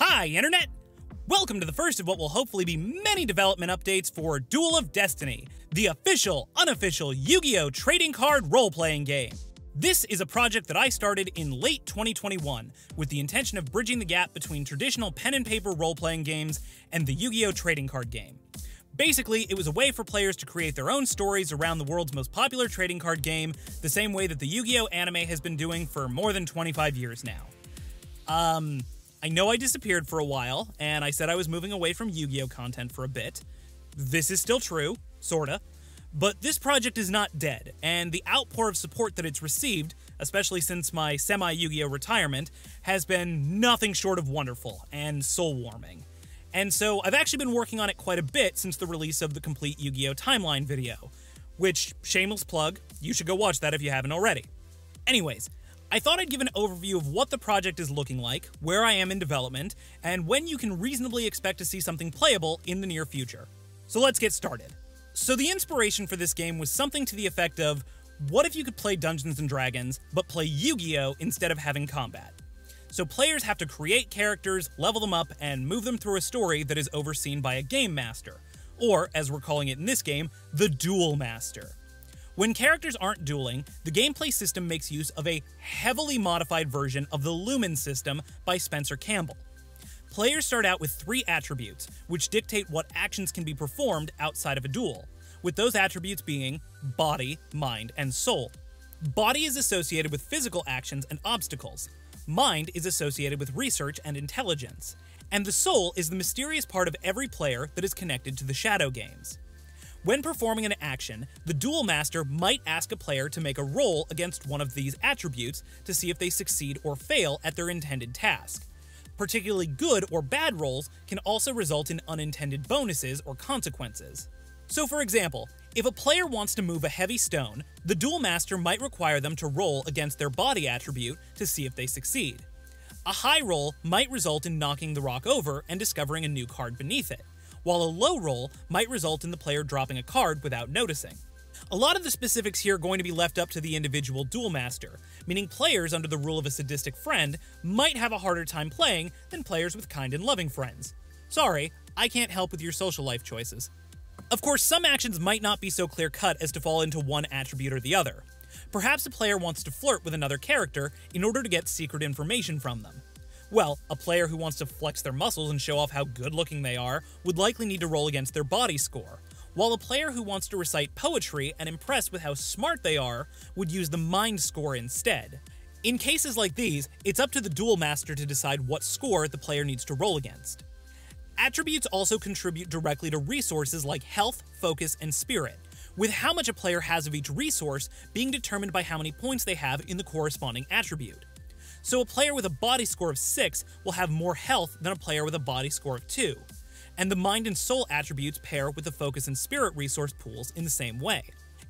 Hi, Internet! Welcome to the first of what will hopefully be many development updates for Duel of Destiny, the official, unofficial Yu-Gi-Oh! Trading card role-playing game. This is a project that I started in late 2021 with the intention of bridging the gap between traditional pen and paper role-playing games and the Yu-Gi-Oh! Trading card game. Basically, it was a way for players to create their own stories around the world's most popular trading card game, the same way that the Yu-Gi-Oh! Anime has been doing for more than 25 years now. I know I disappeared for a while, and I said I was moving away from Yu-Gi-Oh! Content for a bit. This is still true, sorta. But this project is not dead, and the outpour of support that it's received, especially since my semi-Yu-Gi-Oh! Retirement, has been nothing short of wonderful and soul-warming. And so I've actually been working on it quite a bit since the release of the complete Yu-Gi-Oh! Timeline video, which, shameless plug, you should go watch that if you haven't already. Anyways, I thought I'd give an overview of what the project is looking like, where I am in development, and when you can reasonably expect to see something playable in the near future. So let's get started. So the inspiration for this game was something to the effect of, what if you could play Dungeons & Dragons, but play Yu-Gi-Oh! Instead of having combat? So players have to create characters, level them up, and move them through a story that is overseen by a game master, or, as we're calling it in this game, the Duel Master. When characters aren't dueling, the gameplay system makes use of a heavily modified version of the Lumen system by Spencer Campbell. Players start out with 3 attributes, which dictate what actions can be performed outside of a duel, with those attributes being body, mind, and soul. Body is associated with physical actions and obstacles, mind is associated with research and intelligence, and the soul is the mysterious part of every player that is connected to the Shadow Games. When performing an action, the Duel Master might ask a player to make a roll against one of these attributes to see if they succeed or fail at their intended task. Particularly good or bad rolls can also result in unintended bonuses or consequences. So for example, if a player wants to move a heavy stone, the Duel Master might require them to roll against their body attribute to see if they succeed. A high roll might result in knocking the rock over and discovering a new card beneath it, while a low roll might result in the player dropping a card without noticing. A lot of the specifics here are going to be left up to the individual Duel Master, meaning players under the rule of a sadistic friend might have a harder time playing than players with kind and loving friends. Sorry, I can't help with your social life choices. Of course, some actions might not be so clear-cut as to fall into one attribute or the other. Perhaps a player wants to flirt with another character in order to get secret information from them. Well, a player who wants to flex their muscles and show off how good-looking they are would likely need to roll against their body score, while a player who wants to recite poetry and impress with how smart they are would use the mind score instead. In cases like these, it's up to the Duel Master to decide what score the player needs to roll against. Attributes also contribute directly to resources like health, focus, and spirit, with how much a player has of each resource being determined by how many points they have in the corresponding attribute. So a player with a body score of 6 will have more health than a player with a body score of 2, and the mind and soul attributes pair with the focus and spirit resource pools in the same way.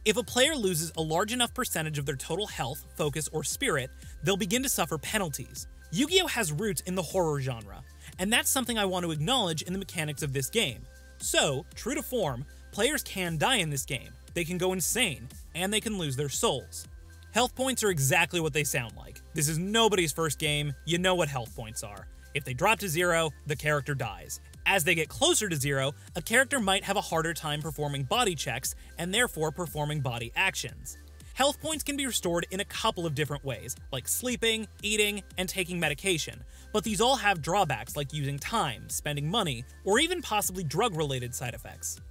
If a player loses a large enough percentage of their total health, focus, or spirit, they'll begin to suffer penalties. Yu-Gi-Oh! Has roots in the horror genre, and that's something I want to acknowledge in the mechanics of this game. So, true to form, players can die in this game, they can go insane, and they can lose their souls. Health points are exactly what they sound like. This is nobody's first game, you know what health points are. If they drop to 0, the character dies. As they get closer to 0, a character might have a harder time performing body checks, and therefore performing body actions. Health points can be restored in a couple of different ways, like sleeping, eating, and taking medication, but these all have drawbacks like using time, spending money, or even possibly drug-related side effects.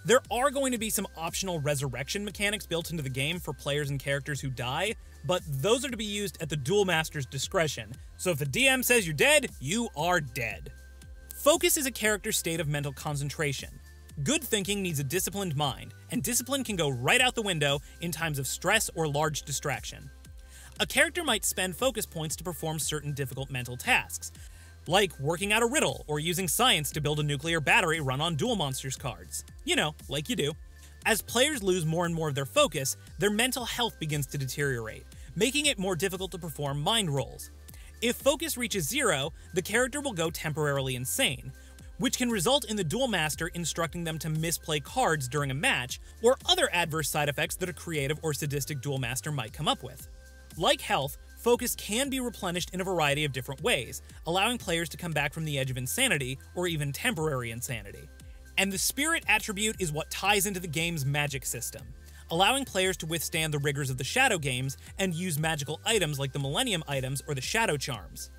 There are going to be some optional resurrection mechanics built into the game for players and characters who die, but those are to be used at the Duel Master's discretion, so if the DM says you're dead, you are dead. Focus is a character's state of mental concentration. Good thinking needs a disciplined mind, and discipline can go right out the window in times of stress or large distraction. A character might spend focus points to perform certain difficult mental tasks, like working out a riddle or using science to build a nuclear battery run on Duel Monsters cards. You know, like you do. As players lose more and more of their focus, their mental health begins to deteriorate, making it more difficult to perform mind rolls. If focus reaches 0, the character will go temporarily insane, which can result in the Duel Master instructing them to misplay cards during a match, or other adverse side effects that a creative or sadistic Duel Master might come up with. Like health, focus can be replenished in a variety of different ways, allowing players to come back from the edge of insanity, or even temporary insanity. And the Spirit attribute is what ties into the game's magic system, allowing players to withstand the rigors of the Shadow games and use magical items like the Millennium items or the Shadow Charms.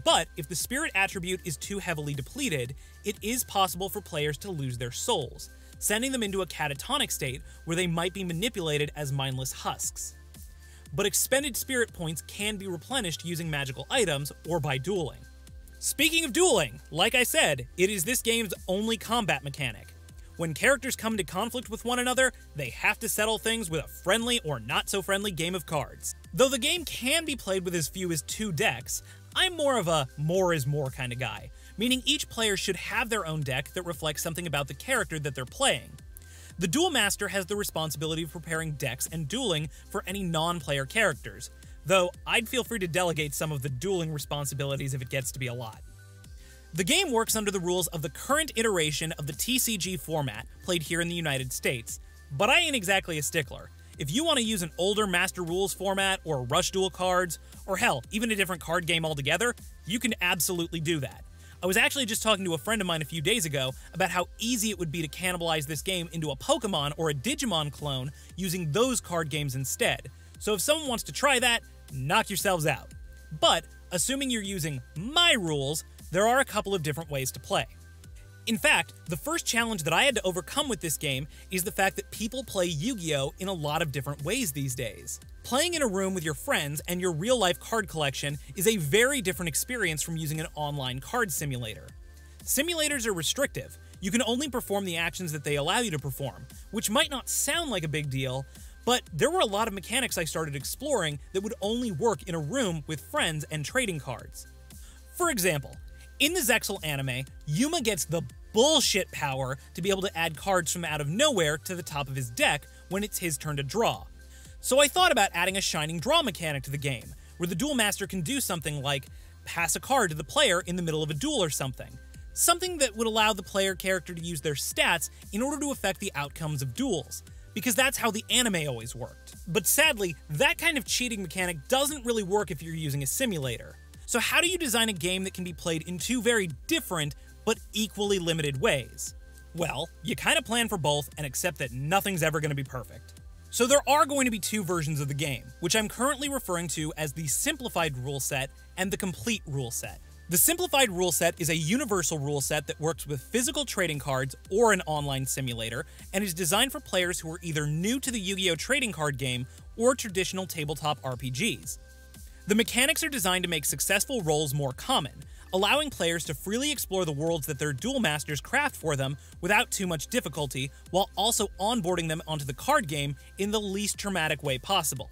But if the Spirit attribute is too heavily depleted, it is possible for players to lose their souls, sending them into a catatonic state where they might be manipulated as mindless husks. But expended spirit points can be replenished using magical items or by dueling. Speaking of dueling, like I said, it is this game's only combat mechanic. When characters come into conflict with one another, they have to settle things with a friendly or not so friendly game of cards. Though the game can be played with as few as 2 decks, I'm more of a more is more kind of guy, meaning each player should have their own deck that reflects something about the character that they're playing. The Duel Master has the responsibility of preparing decks and dueling for any non-player characters, though I'd feel free to delegate some of the dueling responsibilities if it gets to be a lot. The game works under the rules of the current iteration of the TCG format, played here in the United States, but I ain't exactly a stickler. If you want to use an older Master Rules format, or Rush Duel cards, or hell, even a different card game altogether, you can absolutely do that. I was actually just talking to a friend of mine a few days ago about how easy it would be to cannibalize this game into a Pokemon or a Digimon clone using those card games instead. So if someone wants to try that, knock yourselves out. But, assuming you're using my rules, there are a couple of different ways to play. In fact, the first challenge that I had to overcome with this game is the fact that people play Yu-Gi-Oh! In a lot of different ways these days. Playing in a room with your friends and your real-life card collection is a very different experience from using an online card simulator. Simulators are restrictive. You can only perform the actions that they allow you to perform, which might not sound like a big deal, but there were a lot of mechanics I started exploring that would only work in a room with friends and trading cards. For example, in the Zexal anime, Yuma gets the bullshit power to be able to add cards from out of nowhere to the top of his deck when it's his turn to draw. So I thought about adding a shining draw mechanic to the game, where the Duel Master can do something like pass a card to the player in the middle of a duel or something. Something that would allow the player character to use their stats in order to affect the outcomes of duels, because that's how the anime always worked. But sadly, that kind of cheating mechanic doesn't really work if you're using a simulator. So how do you design a game that can be played in 2 very different, but equally limited ways? Well, you kind of plan for both and accept that nothing's ever going to be perfect. So there are going to be 2 versions of the game, which I'm currently referring to as the simplified rule set and the complete rule set. The simplified rule set is a universal rule set that works with physical trading cards or an online simulator, and is designed for players who are either new to the Yu-Gi-Oh! Trading card game or traditional tabletop RPGs. The mechanics are designed to make successful roles more common, allowing players to freely explore the worlds that their Duel Masters craft for them without too much difficulty, while also onboarding them onto the card game in the least traumatic way possible.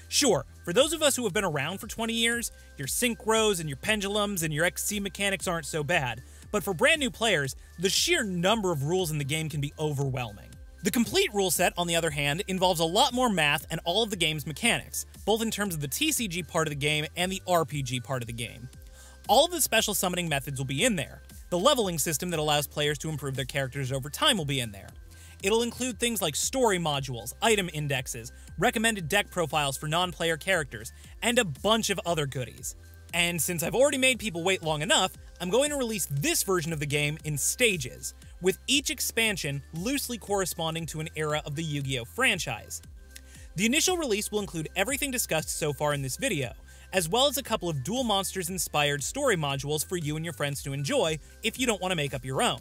Sure, for those of us who have been around for 20 years, your synchros and your pendulums and your XC mechanics aren't so bad, but for brand new players, the sheer number of rules in the game can be overwhelming. The complete rule set, on the other hand, involves a lot more math and all of the game's mechanics, both in terms of the TCG part of the game and the RPG part of the game. All of the special summoning methods will be in there. The leveling system that allows players to improve their characters over time will be in there. It'll include things like story modules, item indexes, recommended deck profiles for non-player characters, and a bunch of other goodies. And since I've already made people wait long enough, I'm going to release this version of the game in stages, with each expansion loosely corresponding to an era of the Yu-Gi-Oh! Franchise. The initial release will include everything discussed so far in this video, as well as a couple of Duel Monsters-inspired story modules for you and your friends to enjoy if you don't want to make up your own.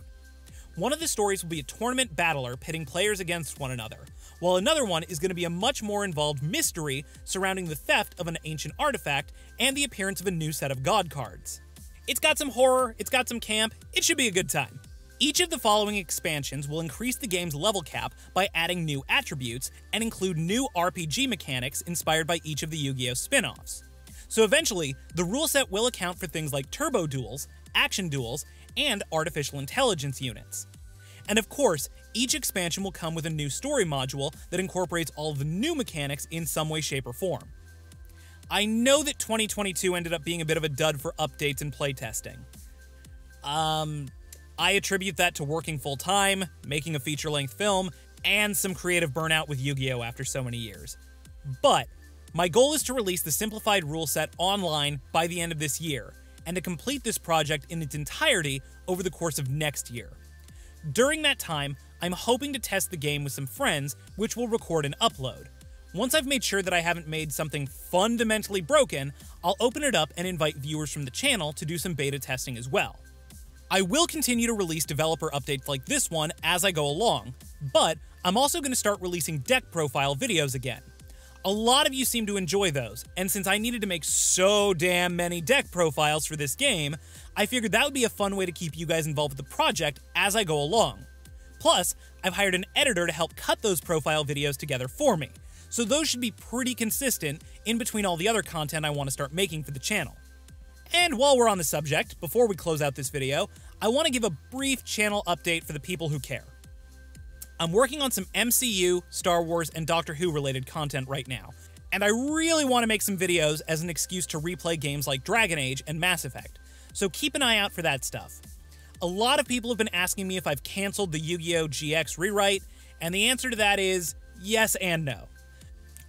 One of the stories will be a tournament battler pitting players against one another, while another one is going to be a much more involved mystery surrounding the theft of an ancient artifact and the appearance of a new set of god cards. It's got some horror, it's got some camp, it should be a good time. Each of the following expansions will increase the game's level cap by adding new attributes and include new RPG mechanics inspired by each of the Yu-Gi-Oh! Spin-offs. So eventually, the rule set will account for things like turbo duels, action duels, and artificial intelligence units. And of course, each expansion will come with a new story module that incorporates all of the new mechanics in some way, shape, or form. I know that 2022 ended up being a bit of a dud for updates and playtesting. I attribute that to working full-time, making a feature-length film, and some creative burnout with Yu-Gi-Oh! After so many years. But My goal is to release the simplified rule set online by the end of this year, and to complete this project in its entirety over the course of next year. During that time, I'm hoping to test the game with some friends, which will record and upload. Once I've made sure that I haven't made something fundamentally broken, I'll open it up and invite viewers from the channel to do some beta testing as well. I will continue to release developer updates like this one as I go along, but I'm also going to start releasing deck profile videos again. A lot of you seem to enjoy those, and since I needed to make so damn many deck profiles for this game, I figured that would be a fun way to keep you guys involved with the project as I go along. Plus, I've hired an editor to help cut those profile videos together for me, so those should be pretty consistent in between all the other content I want to start making for the channel. And while we're on the subject, before we close out this video, I want to give a brief channel update for the people who care. I'm working on some MCU, Star Wars, and Doctor Who related content right now, and I really want to make some videos as an excuse to replay games like Dragon Age and Mass Effect, so keep an eye out for that stuff. A lot of people have been asking me if I've canceled the Yu-Gi-Oh! GX rewrite, and the answer to that is yes and no.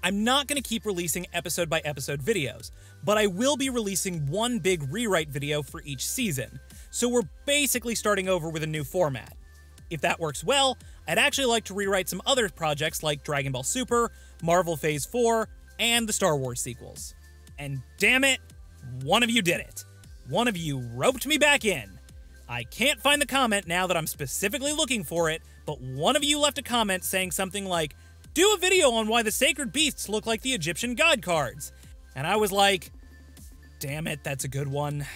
I'm not going to keep releasing episode-by-episode videos, but I will be releasing one big rewrite video for each season, so we're basically starting over with a new format. If that works well, I'd actually like to rewrite some other projects like Dragon Ball Super, Marvel Phase 4, and the Star Wars sequels. And damn it, one of you did it. One of you roped me back in. I can't find the comment now that I'm specifically looking for it, but one of you left a comment saying something like, "Do a video on why the sacred beasts look like the Egyptian god cards." And I was like, damn it, that's a good one.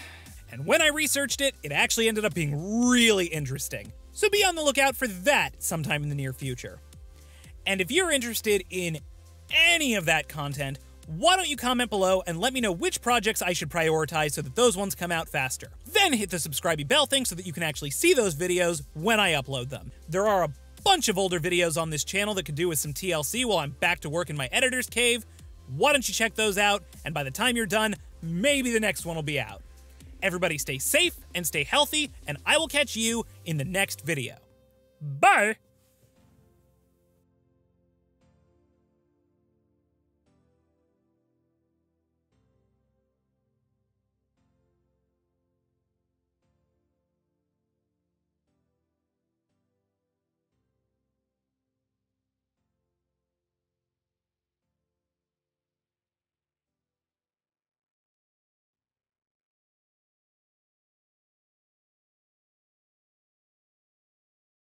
And when I researched it, it actually ended up being really interesting. So be on the lookout for that sometime in the near future. And if you're interested in any of that content, why don't you comment below and let me know which projects I should prioritize so that those ones come out faster. Then hit the subscribe bell thing so that you can actually see those videos when I upload them. There are a bunch of older videos on this channel that could do with some TLC while I'm back to work in my editor's cave. Why don't you check those out, and by the time you're done, maybe the next one will be out. Everybody stay safe and stay healthy, and I will catch you in the next video. Bye!